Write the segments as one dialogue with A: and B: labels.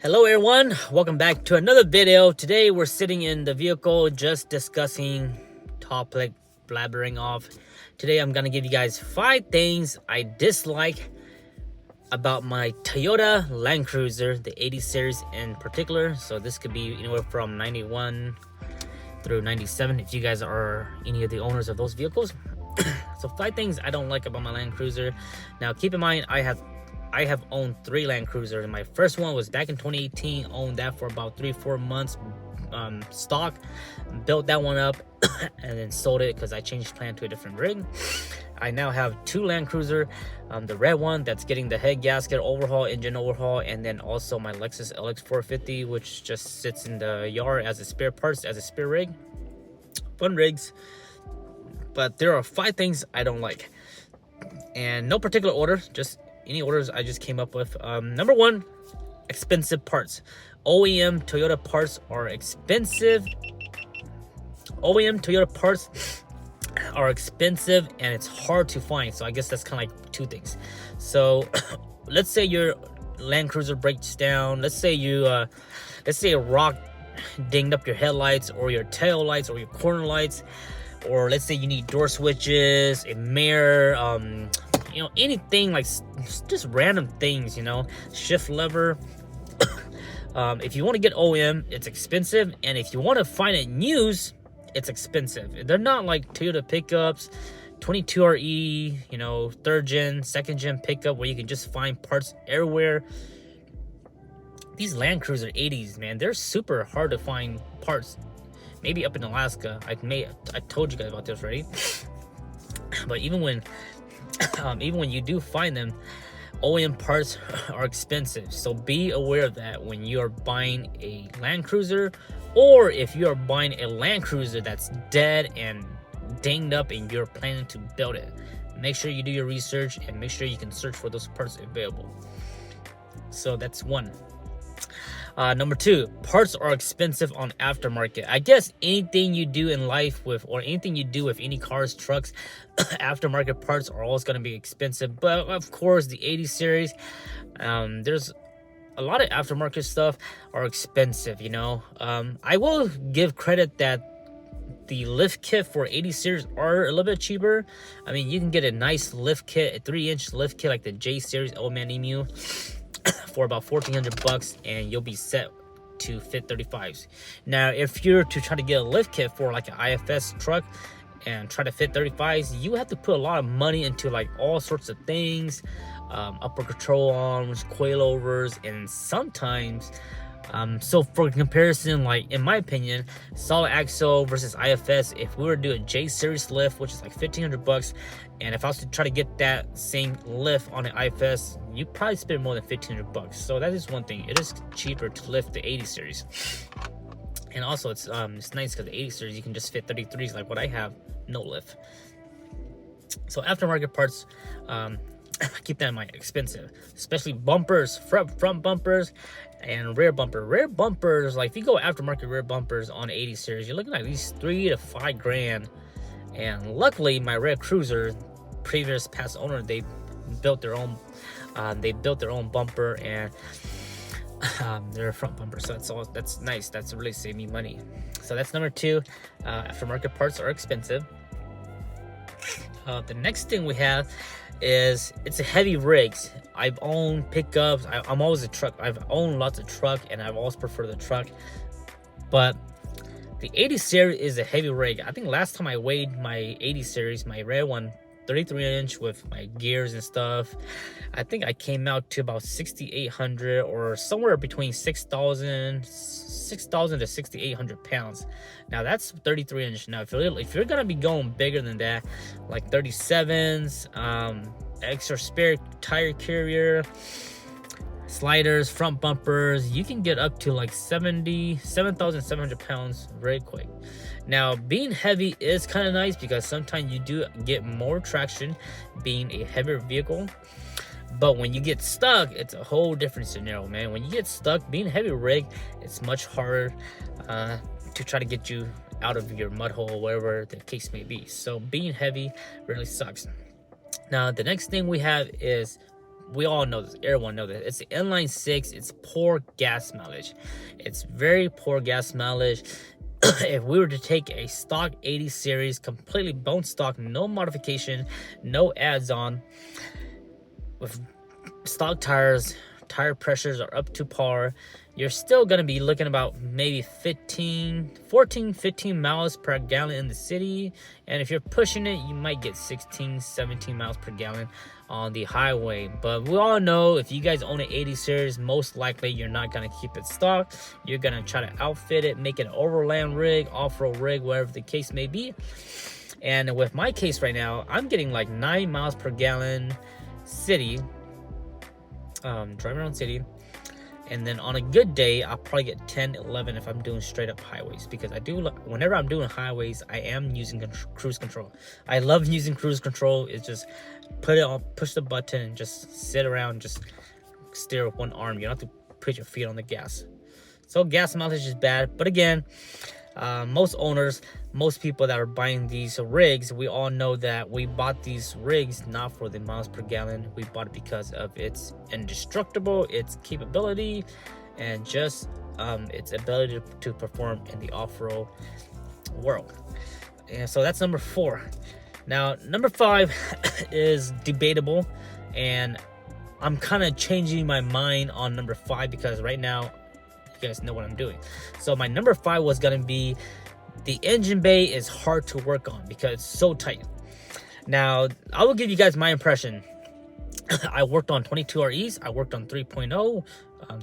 A: Hello everyone, welcome back to another video. Today we're sitting in the vehicle just discussing topic, blabbering off. Today I'm gonna give you guys 5 things I dislike about my Toyota Land Cruiser, the 80 series in particular. So this could be anywhere from 91 through 97 if you guys are any of the owners of those vehicles. So 5 things I don't like about my Land Cruiser. Now keep in mind I have owned 3 Land Cruisers. My first one was back in 2018. Owned that for about 3-4 months stock. Built that one up and then sold it because I changed plan to a different rig. I now have 2 Land Cruiser. The red one that's getting the head gasket overhaul, engine overhaul, and then also my Lexus LX450, which just sits in the yard as a spare parts, as a spare rig. Fun rigs. But there are 5 things I don't like. And no particular order, just any orders I just came up with. Number 1, expensive parts. OEM Toyota parts are expensive. OEM Toyota parts are expensive and it's hard to find. So I guess that's kind of like 2 things. So let's say your Land Cruiser breaks down. Let's say a rock dinged up your headlights or your tail lights or your corner lights, or let's say you need door switches, a mirror, anything like just random things, shift lever. If you want to get OEM, it's expensive, and if you want to find it used, it's expensive. They're not like Toyota pickups, 22RE, 3rd gen, 2nd gen pickup where you can just find parts everywhere. These Land Cruiser 80s, man, they're super hard to find parts. Maybe up in Alaska. I told you guys about this already. But even when you do find them, OEM parts are expensive. So be aware of that when you are buying a Land Cruiser, or if you are buying a Land Cruiser that's dead and dinged up and you're planning to build it. Make sure you do your research and make sure you can search for those parts available. So that's 1. Number 2, parts are expensive on aftermarket. I guess anything you do in life with, or anything you do with any cars, trucks, aftermarket parts are always going to be expensive. But of course, the 80 series, there's a lot of aftermarket stuff are expensive, I will give credit that the lift kit for 80 series are a little bit cheaper. I mean, you can get a nice lift kit, a 3-inch lift kit like the J series Old Man Emu for about $1,400, and you'll be set to fit 35s. Now, if you're to try to get a lift kit for like an IFS truck and try to fit 35s, you have to put a lot of money into like all sorts of things, upper control arms, coilovers, and sometimes so for comparison, like in my opinion, solid axle versus IFS, if we were to do a J series lift, which is like $1,500, and if I was to try to get that same lift on an IFS, you probably spend more than $1,500. So that is one thing. It is cheaper to lift the 80 series, and also it's nice because the 80 series you can just fit 33s like what I have, no lift. So aftermarket parts, keep that in mind, expensive, especially bumpers, front bumpers and rear bumpers. Like if you go aftermarket rear bumpers on 80 series, you're looking at least $3 to $5 grand. And luckily my Red Cruiser, previous past owner, they built their own bumper and their front bumper. So that's nice. That's really saved me money. So that's number 2. Aftermarket parts are expensive. The next thing we have is it's a heavy rigs. I've owned pickups. I'm always a truck. I've owned lots of truck, and I've always preferred the truck. But the 80 series is a heavy rig. I think last time I weighed my 80 series, my red one, 33-inch with my gears and stuff, I think I came out to about 6,800 or somewhere between 6,000 to 6,800 pounds. Now that's 33-inch. Now if you're gonna be going bigger than that, like 37s, extra spare tire carrier, sliders, front bumpers, you can get up to like 7,700 pounds very quick. Now being heavy is kind of nice because sometimes you do get more traction being a heavier vehicle, but when you get stuck, it's a whole different scenario, man. When you get stuck being a heavy rig, it's much harder to try to get you out of your mud hole, wherever the case may be. So being heavy really sucks. Now the next thing we have is we all know this, everyone knows this. It's the inline 6. It's poor gas mileage. It's very poor gas mileage. If we were to take a stock 80 series, completely bone stock, no modification, no adds on, with stock tires, tire pressures are up to par, you're still going to be looking about maybe 15 miles per gallon in the city. And if you're pushing it, you might get 16, 17 miles per gallon on the highway. But we all know if you guys own an 80 series, most likely you're not going to keep it stock. You're going to try to outfit it, make it an overland rig, off-road rig, whatever the case may be. And with my case right now, I'm getting like 9 miles per gallon city, driving around city. And then on a good day, I'll probably get 10, 11 if I'm doing straight up highways. Because I do, whenever I'm doing highways, I am using cruise control. I love using cruise control. It's just put it on, push the button, and just sit around, just steer with one arm. You don't have to put your feet on the gas. So gas mileage is bad. But again, most owners, most people that are buying these rigs, we all know that we bought these rigs not for the miles per gallon. We bought it because of its indestructible, its capability, and just its ability to perform in the off-road world. And so that's number 4. Now number 5 is debatable, and I'm kind of changing my mind on number 5 because right now you guys know what I'm doing. So my number 5 was gonna be the engine bay is hard to work on because it's so tight. Now I will give you guys my impression. I worked on 22REs, I worked on 3.0,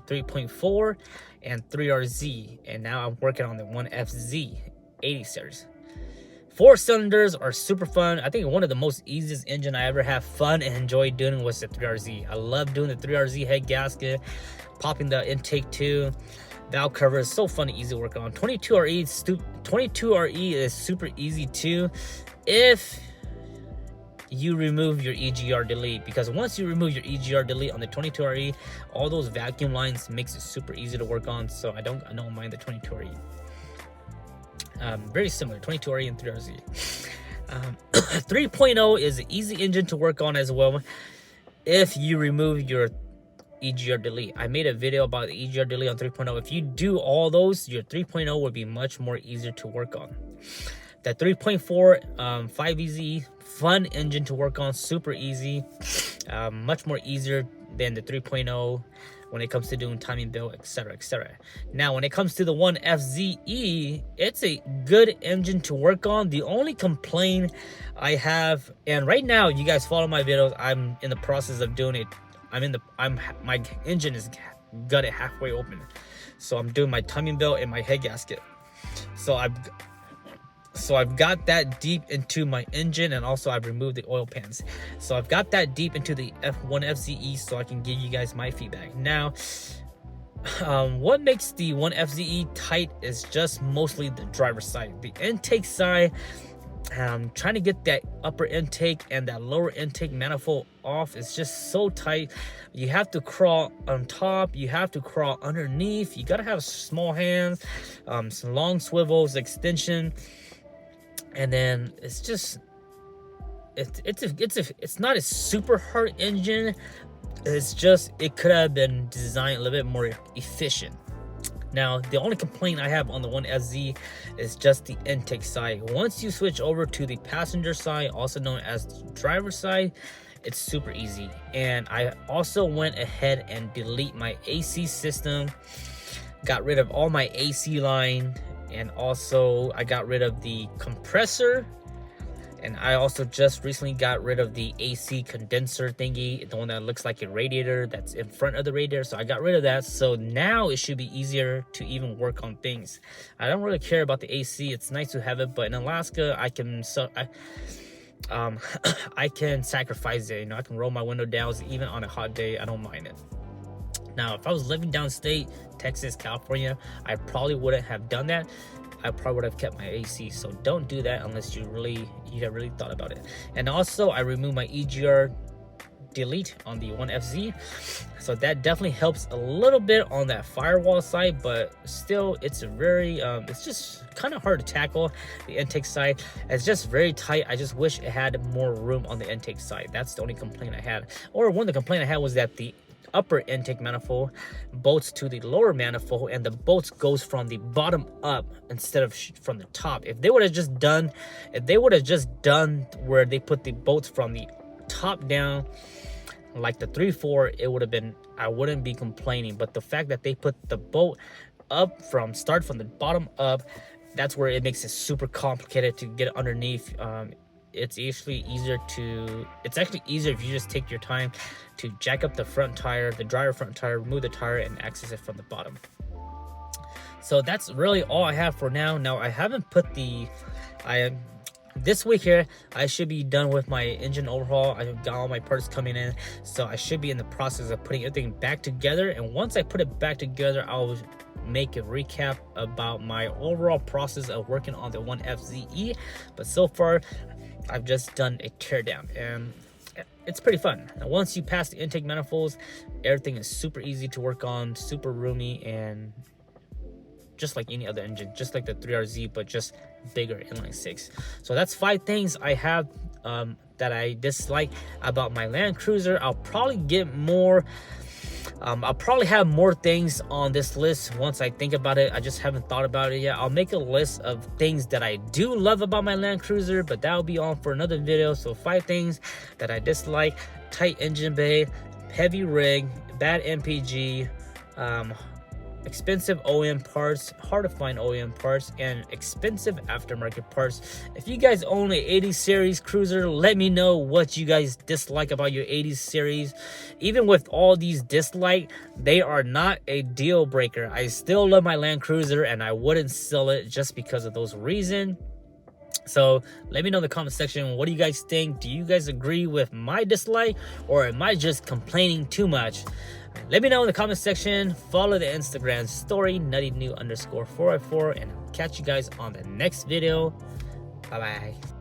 A: 3.4, and 3RZ, and now I'm working on the 1FZ80 series. 4 cylinders are super fun. I think one of the most easiest engine I ever have fun and enjoyed doing was the 3RZ. I love doing the 3RZ head gasket, popping the intake too. Valve cover is so fun and easy to work on. 22RE is super easy too if you remove your EGR delete, because once you remove your EGR delete on the 22RE, all those vacuum lines makes it super easy to work on. So I don't mind the 22RE. Very similar, 22RE and 3RZ. 3.0 is an easy engine to work on as well if you remove your EGR delete. I made a video about the EGR delete on 3.0. If you do all those, your 3.0 would be much more easier to work on. The 3.4 5EZ, fun engine to work on, super easy, much more easier than the 3.0 when it comes to doing timing belt, etc, etc. Now when it comes to the 1FZE, it's a good engine to work on. The only complaint I have, and right now you guys follow my videos, I'm in the process of doing it. My engine is gutted halfway open, so I'm doing my timing belt and my head gasket. So I've got that deep into my engine, and also I've removed the oil pans. So I've got that deep into the F1FZE, so I can give you guys my feedback. Now, what makes the 1FZE tight is just mostly the driver's side. The intake side, trying to get that upper intake and that lower intake manifold off is just so tight. You have to crawl on top, you have to crawl underneath, you gotta have small hands, some long swivels, extension, and then it's just it's not a super hard engine. It's just it could have been designed a little bit more efficient. Now, the only complaint I have on the 1FZ is just the intake side. Once you switch over to the passenger side, also known as the driver's side, it's super easy. And I also went ahead and delete my AC system, got rid of all my AC line, and also I got rid of the compressor. And I also just recently got rid of the AC condenser thingy, the one that looks like a radiator that's in front of the radiator. So I got rid of that. So now it should be easier to even work on things. I don't really care about the AC. It's nice to have it, but in Alaska, I can I can sacrifice it. You know, I can roll my window down even on a hot day. I don't mind it. Now, if I was living downstate, Texas, California, I probably wouldn't have done that. I probably would have kept my AC. So don't do that unless you have really thought about it. And also I removed my EGR delete on the 1FZ. So that definitely helps a little bit on that firewall side, but still it's very it's just kind of hard to tackle. The intake side, it's just very tight. I just wish it had more room on the intake side. That's the only complaint I had. Or one of the complaints I had was that the upper intake manifold bolts to the lower manifold, and the bolts goes from the bottom up instead of from the top. If they would have just done where they put the bolts from the top down, like the 3-4, it would have been, I wouldn't be complaining. But the fact that they put the bolt up from the bottom up, that's where it makes it super complicated to get underneath. It's actually easier if you just take your time to jack up the front tire, the driver front tire, remove the tire, and access it from the bottom. So that's really all I have for now. Now I haven't put this week here, I should be done with my engine overhaul. I've got all my parts coming in, so I should be in the process of putting everything back together. And once I put it back together, I'll make a recap about my overall process of working on the 1FZE. But so far, I've just done a teardown, and it's pretty fun. Now, once you pass the intake manifolds, everything is super easy to work on, super roomy, and just like any other engine, just like the 3RZ, but just bigger inline 6. So that's 5 things I have that I dislike about my Land Cruiser. I'll probably get more. I'll probably have more things on this list once I think about it. I just haven't thought about it yet. I'll make a list of things that I do love about my Land Cruiser, but that'll be on for another video. So 5 things that I dislike: tight engine bay, heavy rig, bad MPG, expensive OEM parts, hard to find OEM parts, and expensive aftermarket parts. If you guys own a 80 series cruiser, let me know what you guys dislike about your 80 series. Even with all these dislikes, they are not a deal breaker. I still love my Land Cruiser, and I wouldn't sell it just because of those reasons. So let me know in the comment section, what do you guys think? Do you guys agree with my dislike, or am I just complaining too much? Let me know in the comment section. Follow the Instagram story, NuttyNu_404, and I'll catch you guys on the next video. Bye bye.